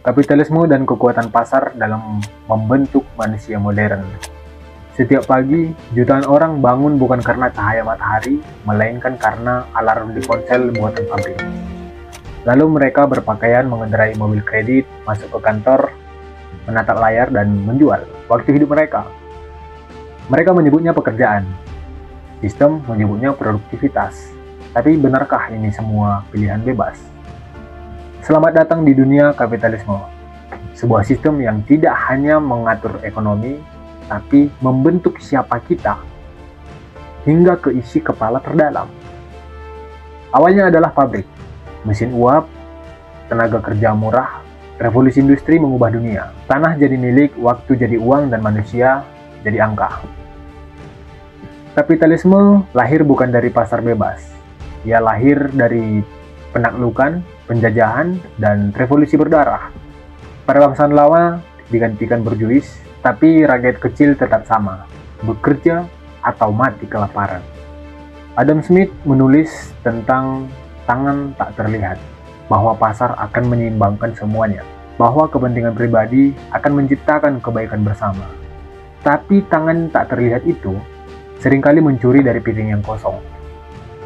Kapitalisme dan kekuatan pasar dalam membentuk manusia modern. Setiap pagi, jutaan orang bangun bukan karena cahaya matahari, melainkan karena alarm di ponsel buatan pabrik. Lalu mereka berpakaian mengendarai mobil kredit, masuk ke kantor, menatap layar, dan menjual waktu hidup mereka. Mereka menyebutnya pekerjaan. Sistem menyebutnya produktivitas. Tapi benarkah ini semua pilihan bebas? Selamat datang di dunia kapitalisme, sebuah sistem yang tidak hanya mengatur ekonomi, tapi membentuk siapa kita, hingga ke isi kepala terdalam. Awalnya adalah pabrik, mesin uap, tenaga kerja murah, revolusi industri mengubah dunia. Tanah jadi milik, waktu jadi uang, dan manusia jadi angka. Kapitalisme lahir bukan dari pasar bebas, ia lahir dari penaklukan, penjajahan, dan revolusi berdarah. Pada bangsa lama digantikan berjuis, tapi rakyat kecil tetap sama, bekerja atau mati kelaparan. Adam Smith menulis tentang tangan tak terlihat, bahwa pasar akan menyeimbangkan semuanya, bahwa kepentingan pribadi akan menciptakan kebaikan bersama. Tapi tangan tak terlihat itu seringkali mencuri dari piring yang kosong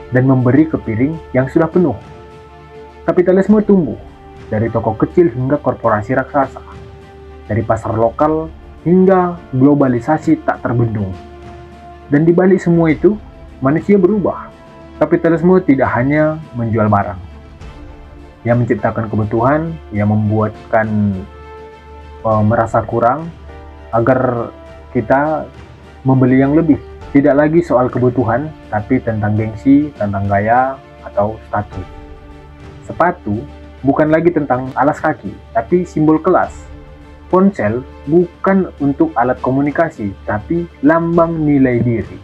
dan memberi ke piring yang sudah penuh. Kapitalisme tumbuh dari toko kecil hingga korporasi raksasa, dari pasar lokal hingga globalisasi tak terbendung. Dan di balik semua itu, manusia berubah. Kapitalisme tidak hanya menjual barang. Ia menciptakan kebutuhan, ia membuatkan merasa kurang agar kita membeli yang lebih. Tidak lagi soal kebutuhan, tapi tentang gengsi, tentang gaya, atau status. Sepatu bukan lagi tentang alas kaki, tapi simbol kelas. Ponsel bukan untuk alat komunikasi, tapi lambang nilai diri.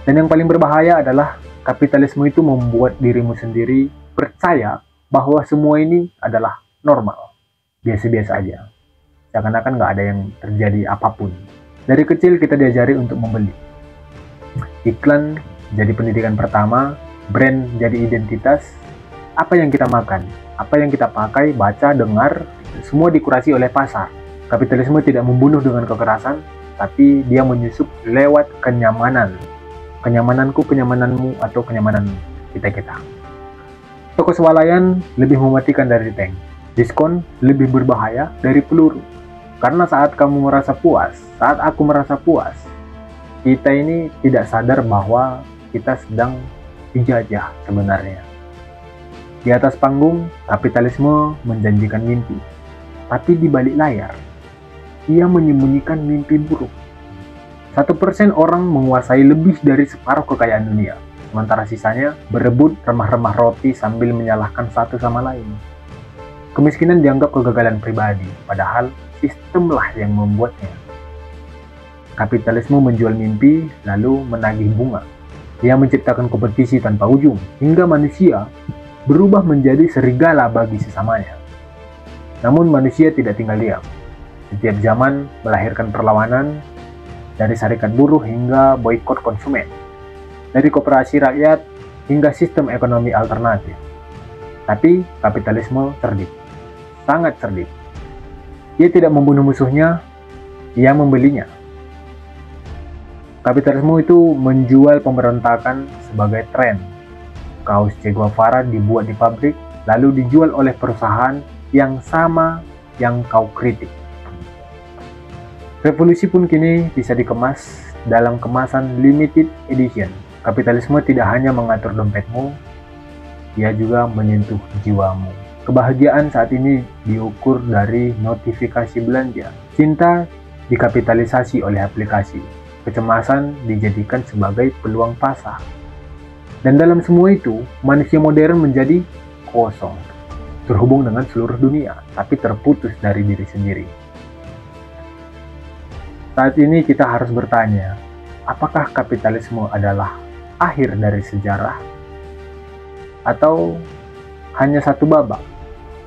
Dan yang paling berbahaya adalah kapitalisme itu membuat dirimu sendiri percaya bahwa semua ini adalah normal, biasa-biasa aja. Seakan-akan nggak ada yang terjadi apapun. Dari kecil kita diajari untuk membeli. Iklan jadi pendidikan pertama, brand jadi identitas. Apa yang kita makan, apa yang kita pakai, baca, dengar, semua dikurasi oleh pasar. Kapitalisme tidak membunuh dengan kekerasan, tapi dia menyusup lewat kenyamanan. Kenyamananku, kenyamananmu, atau kenyamanan kita-kita. Toko swalayan lebih mematikan dari tank. Diskon lebih berbahaya dari peluru. Karena saat kamu merasa puas, saat aku merasa puas, kita ini tidak sadar bahwa kita sedang dijajah sebenarnya. Di atas panggung, kapitalisme menjanjikan mimpi. Tapi di balik layar, ia menyembunyikan mimpi buruk. 1% orang menguasai lebih dari separuh kekayaan dunia. Sementara sisanya berebut remah-remah roti sambil menyalahkan satu sama lain. Kemiskinan dianggap kegagalan pribadi, padahal sistemlah yang membuatnya. Kapitalisme menjual mimpi, lalu menagih bunga. Ia menciptakan kompetisi tanpa ujung, hingga manusia berubah menjadi serigala bagi sesamanya. Namun manusia tidak tinggal diam. Setiap zaman melahirkan perlawanan, dari serikat buruh hingga boikot konsumen, dari koperasi rakyat hingga sistem ekonomi alternatif. Tapi kapitalisme cerdik, sangat cerdik. Ia tidak membunuh musuhnya, ia membelinya. Kapitalisme itu menjual pemberontakan sebagai tren. Kaos Che Guevara dibuat di pabrik, lalu dijual oleh perusahaan yang sama yang kau kritik. Revolusi pun kini bisa dikemas dalam kemasan limited edition. Kapitalisme tidak hanya mengatur dompetmu, ia juga menyentuh jiwamu. Kebahagiaan saat ini diukur dari notifikasi belanja. Cinta dikapitalisasi oleh aplikasi. Kecemasan dijadikan sebagai peluang pasar. Dan dalam semua itu, manusia modern menjadi kosong, terhubung dengan seluruh dunia, tapi terputus dari diri sendiri. Saat ini kita harus bertanya, apakah kapitalisme adalah akhir dari sejarah? Atau hanya satu babak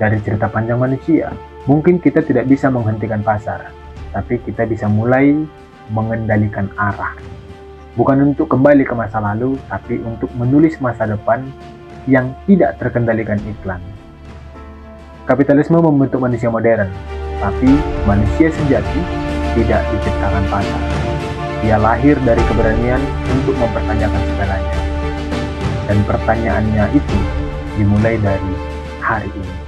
dari cerita panjang manusia? Mungkin kita tidak bisa menghentikan pasar, tapi kita bisa mulai mengendalikan arah. Bukan untuk kembali ke masa lalu, tapi untuk menulis masa depan yang tidak terkendalikan iklan. Kapitalisme membentuk manusia modern, tapi manusia sejati tidak diciptakan pasar. Ia lahir dari keberanian untuk mempertanyakan segalanya. Dan pertanyaannya itu dimulai dari hari ini.